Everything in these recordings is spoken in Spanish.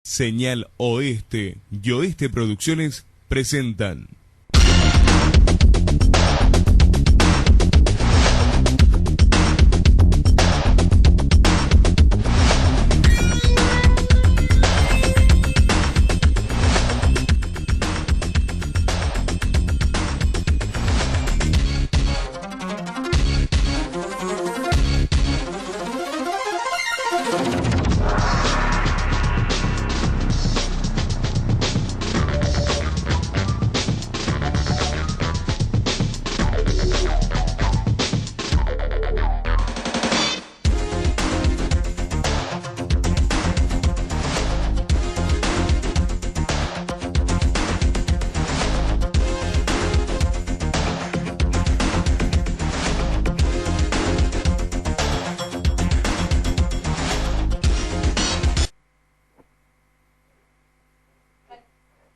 Señal Oeste y Oeste Producciones presentan.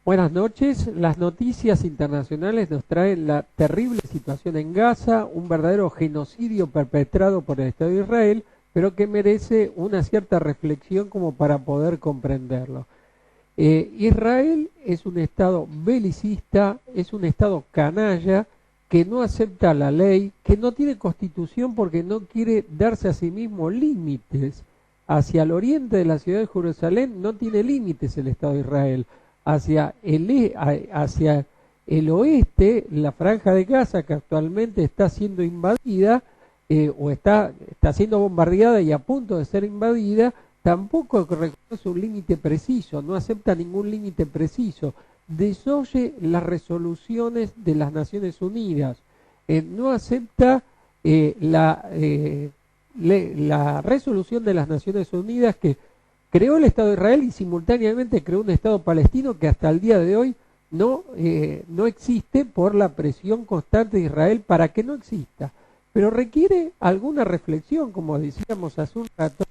Buenas noches. Las noticias internacionales nos traen la terrible situación en Gaza, un verdadero genocidio perpetrado por el Estado de Israel, pero que merece una cierta reflexión como para poder comprenderlo. Israel es un Estado belicista, es un Estado canalla, que no acepta la ley, que no tiene constitución porque no quiere darse a sí mismo límites. Hacia el oriente de la ciudad de Jerusalén no tiene límites el Estado de Israel. Hacia el oeste, la franja de Gaza, que actualmente está siendo invadida, o está siendo bombardeada y a punto de ser invadida, tampoco reconoce un límite preciso, no acepta ningún límite preciso, desoye las resoluciones de las Naciones Unidas, no acepta la resolución de las Naciones Unidas que creó el Estado de Israel y simultáneamente creó un Estado palestino que hasta el día de hoy no existe por la presión constante de Israel para que no exista. Pero requiere alguna reflexión, como decíamos hace un rato,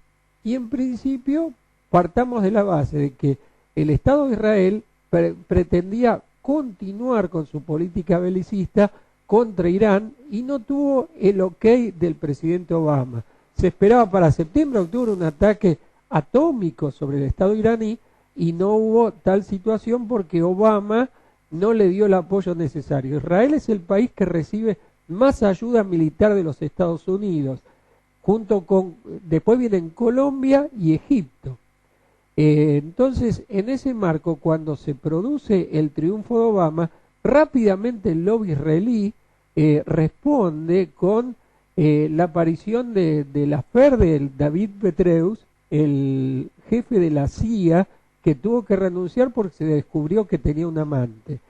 y en principio partamos de la base de que el Estado de Israel pretendía continuar con su política belicista contra Irán y no tuvo el ok del presidente Obama. Se esperaba para septiembre, octubre un ataque atómico sobre el Estado iraní y no hubo tal situación porque Obama no le dio el apoyo necesario. Israel es el país que recibe más ayuda militar de los Estados Unidos, después vienen Colombia y Egipto. Entonces, en ese marco, cuando se produce el triunfo de Obama, rápidamente el lobby israelí responde con la aparición de la FER de David Petraeus, el jefe de la CIA, que tuvo que renunciar porque se descubrió que tenía un amante.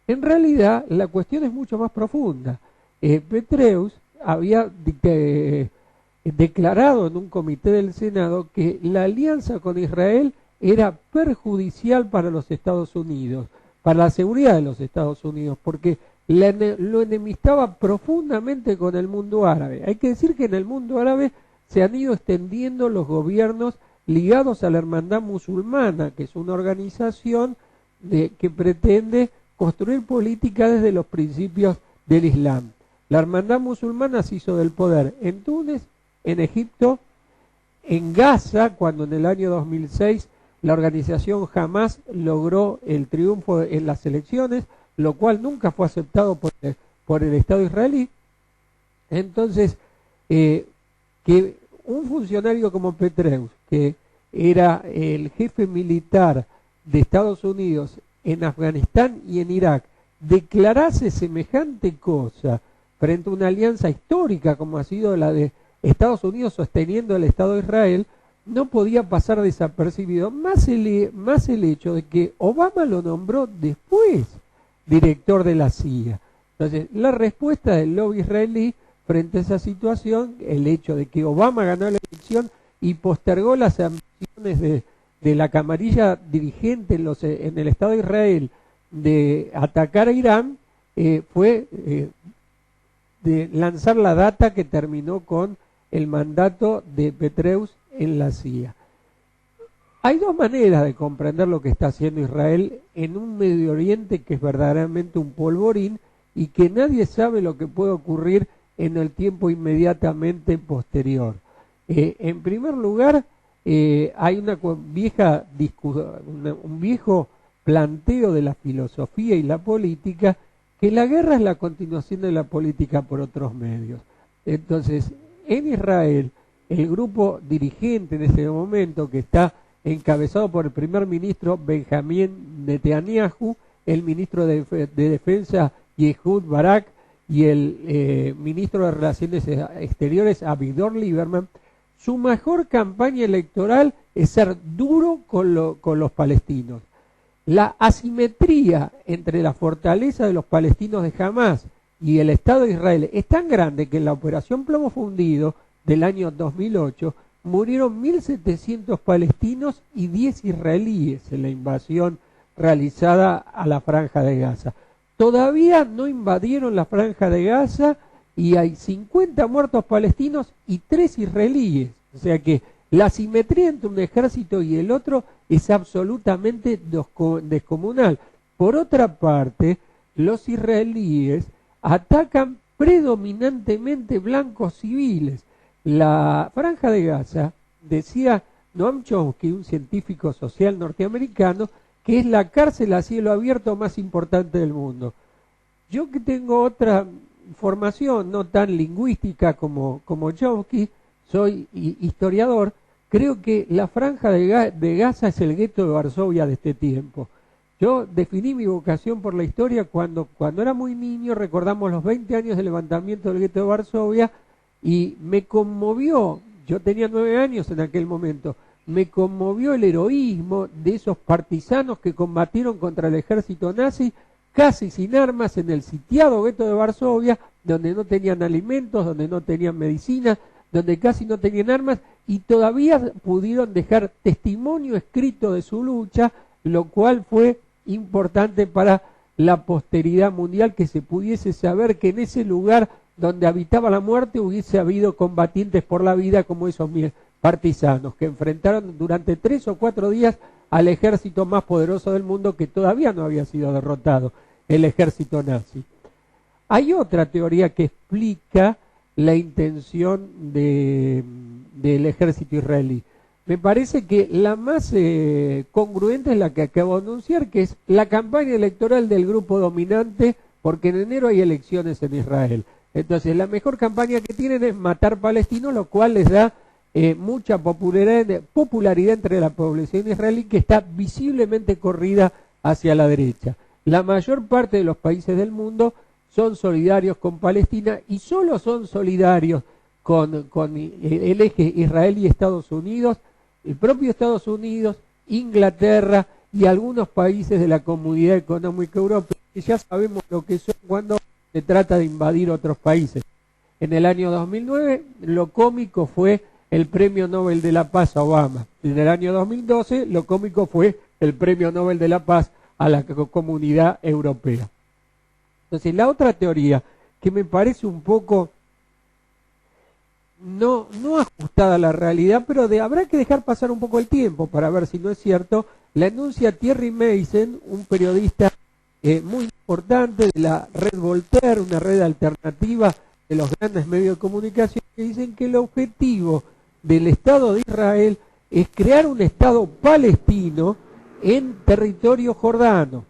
En realidad, la cuestión es mucho más profunda. Petraeus había declarado en un comité del Senado que la alianza con Israel era perjudicial para los Estados Unidos, para la seguridad de los Estados Unidos, porque lo enemistaba profundamente con el mundo árabe. Hay que decir que en el mundo árabe se han ido extendiendo los gobiernos ligados a la Hermandad Musulmana, que es una organización que pretende construir política desde los principios del Islam. La Hermandad Musulmana se hizo del poder en Túnez, en Egipto, en Gaza, cuando en el año 2006 la organización Hamas logró el triunfo en las elecciones, lo cual nunca fue aceptado por el Estado israelí. Entonces, que un funcionario como Petraeus, que era el jefe militar de Estados Unidos en Afganistán y en Irak, declarase semejante cosa frente a una alianza histórica como ha sido la de Estados Unidos sosteniendo el Estado de Israel, no podía pasar desapercibido, más el hecho de que Obama lo nombró después director de la CIA. Entonces, la respuesta del lobby israelí frente a esa situación, el hecho de que Obama ganó la elección y postergó las ambiciones de la camarilla dirigente en el Estado de Israel de atacar a Irán, fue de lanzar la data que terminó con el mandato de Petraeus en la CIA. Hay dos maneras de comprender lo que está haciendo Israel en un Medio Oriente que es verdaderamente un polvorín y que nadie sabe lo que puede ocurrir en el tiempo inmediatamente posterior. En primer lugar, hay un viejo planteo de la filosofía y la política, que la guerra es la continuación de la política por otros medios. Entonces, en Israel, el grupo dirigente en ese momento, que está encabezado por el primer ministro Benjamín Netanyahu, el ministro de Defensa Ehud Barak y el ministro de Relaciones Exteriores Avigdor Lieberman, su mejor campaña electoral es ser duro con los palestinos. La asimetría entre la fortaleza de los palestinos de Hamás y el Estado de Israel es tan grande que en la Operación Plomo Fundido del año 2008 murieron 1.700 palestinos y 10 israelíes en la invasión realizada a la Franja de Gaza. Todavía no invadieron la Franja de Gaza y hay 50 muertos palestinos y 3 israelíes. O sea que la simetría entre un ejército y el otro es absolutamente descomunal. Por otra parte, los israelíes atacan predominantemente blancos civiles. La Franja de Gaza, decía Noam Chomsky, un científico social norteamericano, que es la cárcel a cielo abierto más importante del mundo. Yo, que tengo otra formación no tan lingüística como Chomsky, soy historiador, creo que la Franja de Gaza es el gueto de Varsovia de este tiempo. Yo definí mi vocación por la historia cuando era muy niño. Recordamos los 20 años del levantamiento del gueto de Varsovia y me conmovió, yo tenía 9 años en aquel momento, me conmovió el heroísmo de esos partisanos que combatieron contra el ejército nazi casi sin armas en el sitiado gueto de Varsovia, donde no tenían alimentos, donde no tenían medicina, donde casi no tenían armas, y todavía pudieron dejar testimonio escrito de su lucha, lo cual fue importante para la posteridad mundial, que se pudiese saber que en ese lugar donde habitaba la muerte hubiese habido combatientes por la vida como esos partisanos, que enfrentaron durante 3 o 4 días al ejército más poderoso del mundo, que todavía no había sido derrotado, el ejército nazi. Hay otra teoría que explica la intención del ejército israelí. Me parece que la más congruente es la que acabo de anunciar, que es la campaña electoral del grupo dominante, porque en enero hay elecciones en Israel. Entonces, la mejor campaña que tienen es matar palestinos, lo cual les da mucha popularidad entre la población israelí, que está visiblemente corrida hacia la derecha. La mayor parte de los países del mundo son solidarios con Palestina y solo son solidarios con el eje Israel y Estados Unidos, el propio Estados Unidos, Inglaterra y algunos países de la Comunidad Económica Europea, que ya sabemos lo que son cuando se trata de invadir otros países. En el año 2009 lo cómico fue el Premio Nobel de la Paz a Obama. En el año 2012 lo cómico fue el Premio Nobel de la Paz a la Comunidad Europea. Entonces, la otra teoría que me parece un poco no ajustada a la realidad, pero habrá que dejar pasar un poco el tiempo para ver si no es cierto, la enuncia Thierry Meisen, un periodista muy importante de la red Voltaire, una red alternativa de los grandes medios de comunicación, que dicen que el objetivo del Estado de Israel es crear un Estado palestino en territorio jordano.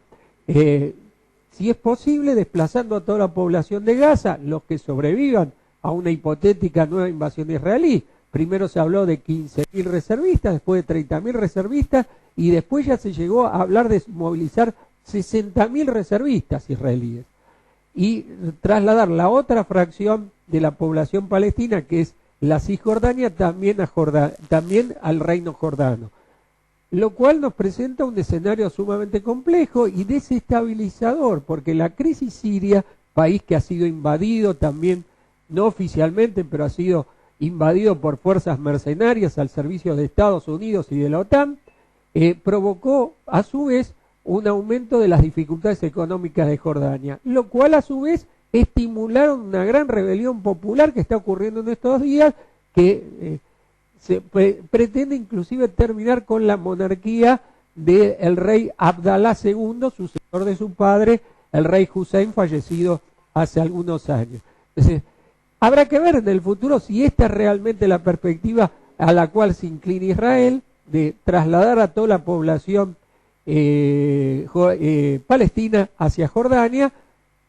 Si es posible, desplazando a toda la población de Gaza, los que sobrevivan a una hipotética nueva invasión israelí. Primero se habló de 15.000 reservistas, después de 30.000 reservistas, y después ya se llegó a hablar de movilizar 60.000 reservistas israelíes. Y trasladar la otra fracción de la población palestina, que es la Cisjordania, también al reino jordano. Lo cual nos presenta un escenario sumamente complejo y desestabilizador, porque la crisis siria, país que ha sido invadido también, no oficialmente, pero ha sido invadido por fuerzas mercenarias al servicio de Estados Unidos y de la OTAN, provocó a su vez un aumento de las dificultades económicas de Jordania, lo cual a su vez estimularon una gran rebelión popular que está ocurriendo en estos días, que se pretende inclusive terminar con la monarquía del rey Abdalá II, sucesor de su padre, el rey Hussein, fallecido hace algunos años. Entonces, habrá que ver en el futuro si esta es realmente la perspectiva a la cual se inclina Israel, de trasladar a toda la población palestina hacia Jordania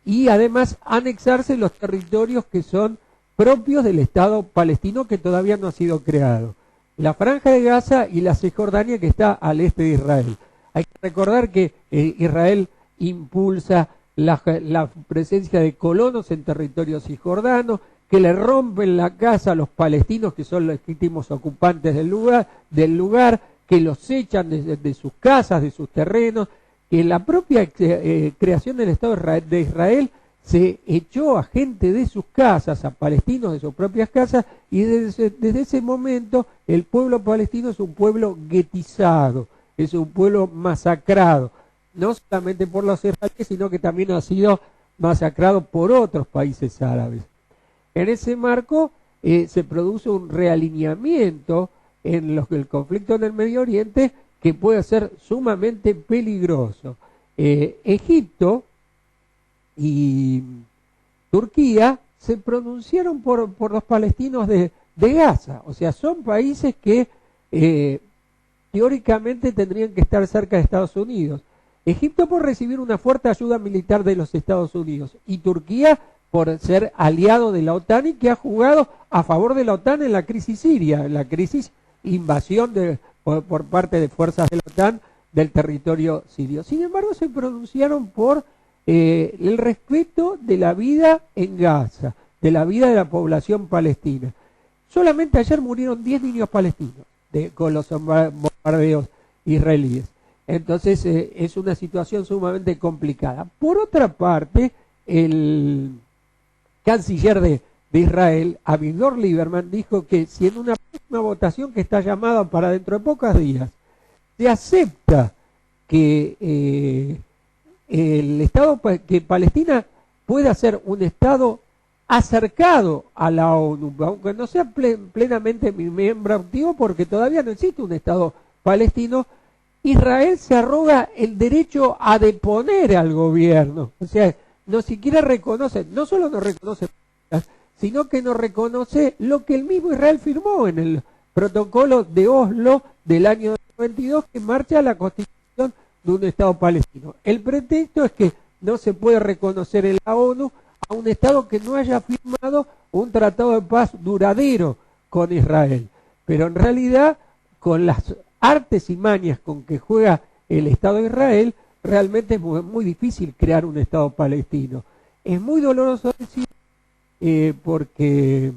y además anexarse los territorios que son propios del Estado palestino que todavía no ha sido creado. La Franja de Gaza y la Cisjordania que está al este de Israel. Hay que recordar que Israel impulsa la presencia de colonos en territorio cisjordano, que le rompen la casa a los palestinos que son los legítimos ocupantes del lugar, que los echan de sus casas, de sus terrenos, que en la propia creación del Estado de Israel se echó a gente de sus casas, a palestinos de sus propias casas, y desde ese momento el pueblo palestino es un pueblo guetizado, es un pueblo masacrado, no solamente por los israelíes, sino que también ha sido masacrado por otros países árabes. En ese marco se produce un realineamiento en el conflicto en el Medio Oriente que puede ser sumamente peligroso. Egipto y Turquía se pronunciaron por los palestinos de Gaza, o sea, son países que teóricamente tendrían que estar cerca de Estados Unidos. Egipto por recibir una fuerte ayuda militar de los Estados Unidos y Turquía por ser aliado de la OTAN y que ha jugado a favor de la OTAN en la crisis siria, en la crisis invasión por parte de fuerzas de la OTAN del territorio sirio. Sin embargo, se pronunciaron por el respeto de la vida en Gaza, de la vida de la población palestina. Solamente ayer murieron 10 niños palestinos con los bombardeos israelíes. Entonces es una situación sumamente complicada. Por otra parte, el canciller de Israel, Avigdor Lieberman, dijo que si en una próxima votación que está llamada para dentro de pocos días se acepta que el Estado, que Palestina pueda ser un Estado acercado a la ONU, aunque no sea plenamente miembro activo porque todavía no existe un Estado palestino, Israel se arroga el derecho a deponer al gobierno. O sea, no siquiera reconoce, no solo no reconoce, sino que no reconoce lo que el mismo Israel firmó en el protocolo de Oslo del año 92 que marcha la constitución de un Estado palestino. El pretexto es que no se puede reconocer en la ONU a un Estado que no haya firmado un tratado de paz duradero con Israel. Pero en realidad, con las artes y mañas con que juega el Estado de Israel, realmente es muy difícil crear un Estado palestino. Es muy doloroso decir, porque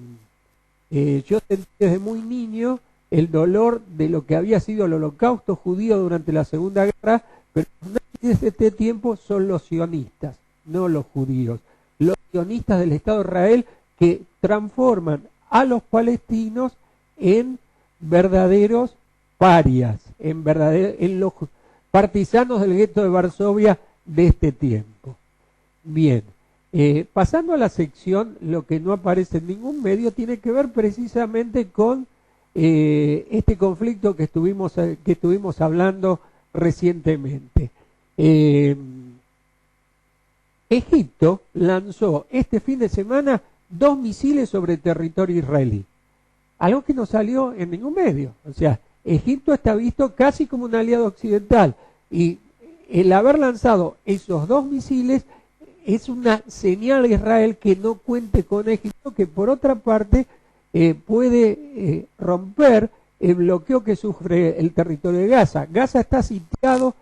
yo sentí desde muy niño el dolor de lo que había sido el holocausto judío durante la Segunda Guerra, pero desde este tiempo son los sionistas, no los judíos. Los sionistas del Estado de Israel que transforman a los palestinos en verdaderos parias, en los partisanos del gueto de Varsovia de este tiempo. Bien, pasando a la sección, lo que no aparece en ningún medio tiene que ver precisamente con este conflicto que estuvimos hablando recientemente. Egipto lanzó este fin de semana 2 misiles sobre territorio israelí, algo que no salió en ningún medio. O sea, Egipto está visto casi como un aliado occidental y el haber lanzado esos 2 misiles es una señal a Israel que no cuente con Egipto, que por otra parte puede romper el bloqueo que sufre el territorio de Gaza. Gaza está sitiado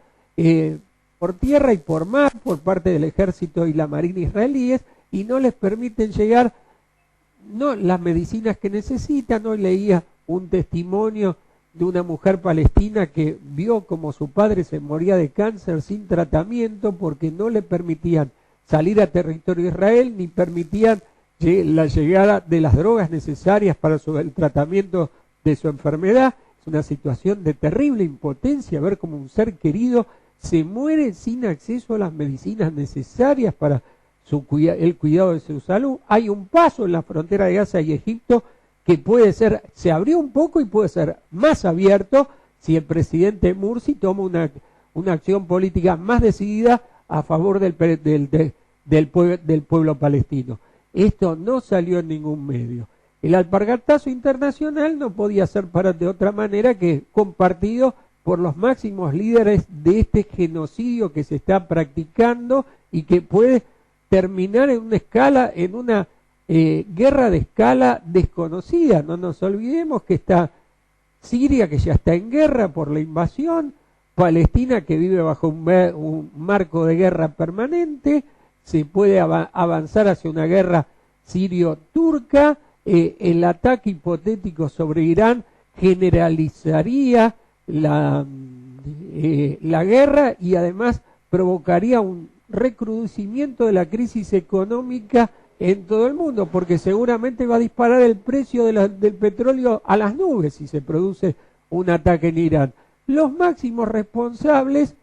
por tierra y por mar por parte del ejército y la marina israelíes y no les permiten llegar las medicinas que necesitan. Hoy leía un testimonio de una mujer palestina que vio como su padre se moría de cáncer sin tratamiento porque no le permitían salir a territorio de Israel ni permitían la llegada de las drogas necesarias para el tratamiento de su enfermedad. Es una situación de terrible impotencia ver cómo un ser querido se muere sin acceso a las medicinas necesarias para el cuidado de su salud. Hay un paso en la frontera de Gaza y Egipto que puede ser, se abrió un poco y puede ser más abierto si el presidente Mursi toma una acción política más decidida a favor del pueblo palestino. Esto no salió en ningún medio. El alpargatazo internacional no podía ser de otra manera que compartido por los máximos líderes de este genocidio que se está practicando y que puede terminar en una escala, en una guerra de escala desconocida. No nos olvidemos que está Siria, que ya está en guerra por la invasión, Palestina, que vive bajo un marco de guerra permanente, se puede avanzar hacia una guerra sirio-turca, el ataque hipotético sobre Irán generalizaría la guerra y además provocaría un recrudecimiento de la crisis económica en todo el mundo, porque seguramente va a disparar el precio del petróleo a las nubes si se produce un ataque en Irán. Los máximos responsables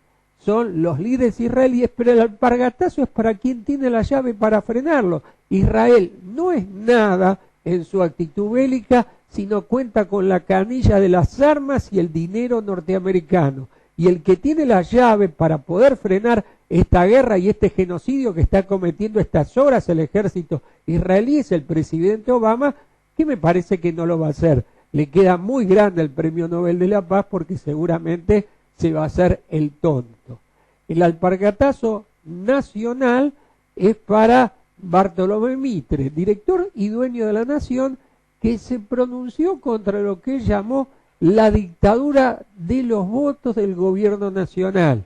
son los líderes israelíes, pero el alpargatazo es para quien tiene la llave para frenarlo. Israel no es nada en su actitud bélica, sino cuenta con la canilla de las armas y el dinero norteamericano. Y el que tiene la llave para poder frenar esta guerra y este genocidio que está cometiendo estas horas el ejército israelí es el presidente Obama, que me parece que no lo va a hacer. Le queda muy grande el Premio Nobel de la Paz porque seguramente se va a hacer el tonto. El alpargatazo nacional es para Bartolomé Mitre, director y dueño de La Nación, que se pronunció contra lo que él llamó la dictadura de los votos del gobierno nacional.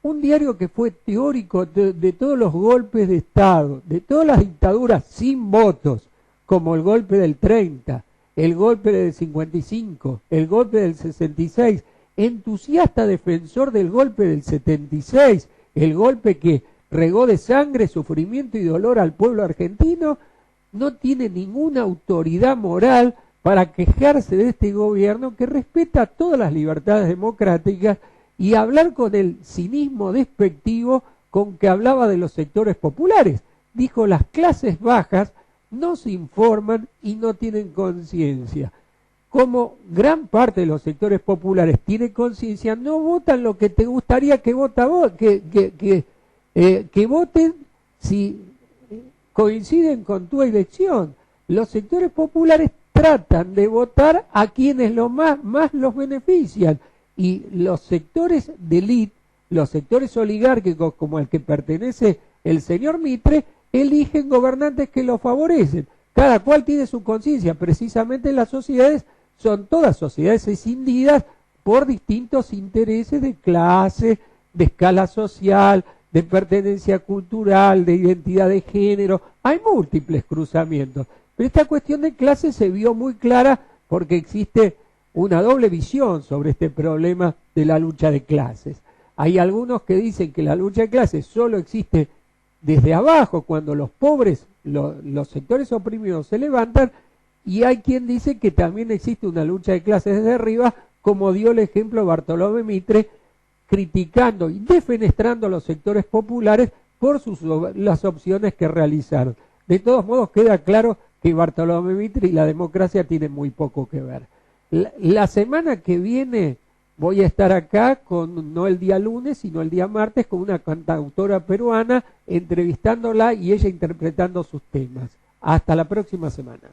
Un diario que fue teórico de todos los golpes de Estado, de todas las dictaduras sin votos, como el golpe del 30, el golpe del 55, el golpe del 66, entusiasta defensor del golpe del 76, el golpe que regó de sangre, sufrimiento y dolor al pueblo argentino, no tiene ninguna autoridad moral para quejarse de este gobierno que respeta todas las libertades democráticas y hablar con el cinismo despectivo con que hablaba de los sectores populares. Dijo, las clases bajas no se informan y no tienen conciencia. Como gran parte de los sectores populares tiene conciencia, no votan lo que te gustaría que voten si coinciden con tu elección. Los sectores populares tratan de votar a quienes más los benefician, y los sectores de élite, los sectores oligárquicos como el que pertenece el señor Mitre, eligen gobernantes que los favorecen. Cada cual tiene su conciencia. Precisamente las sociedades son todas sociedades escindidas por distintos intereses de clase, de escala social, de pertenencia cultural, de identidad de género. Hay múltiples cruzamientos. Pero esta cuestión de clase se vio muy clara porque existe una doble visión sobre este problema de la lucha de clases. Hay algunos que dicen que la lucha de clases solo existe desde abajo, cuando los pobres, los sectores oprimidos se levantan, y hay quien dice que también existe una lucha de clases desde arriba, como dio el ejemplo Bartolomé Mitre, criticando y defenestrando a los sectores populares por las opciones que realizaron. De todos modos queda claro que Bartolomé Mitre y la democracia tienen muy poco que ver. La semana que viene voy a estar acá, no el día lunes, sino el día martes, con una cantautora peruana, entrevistándola y ella interpretando sus temas. Hasta la próxima semana.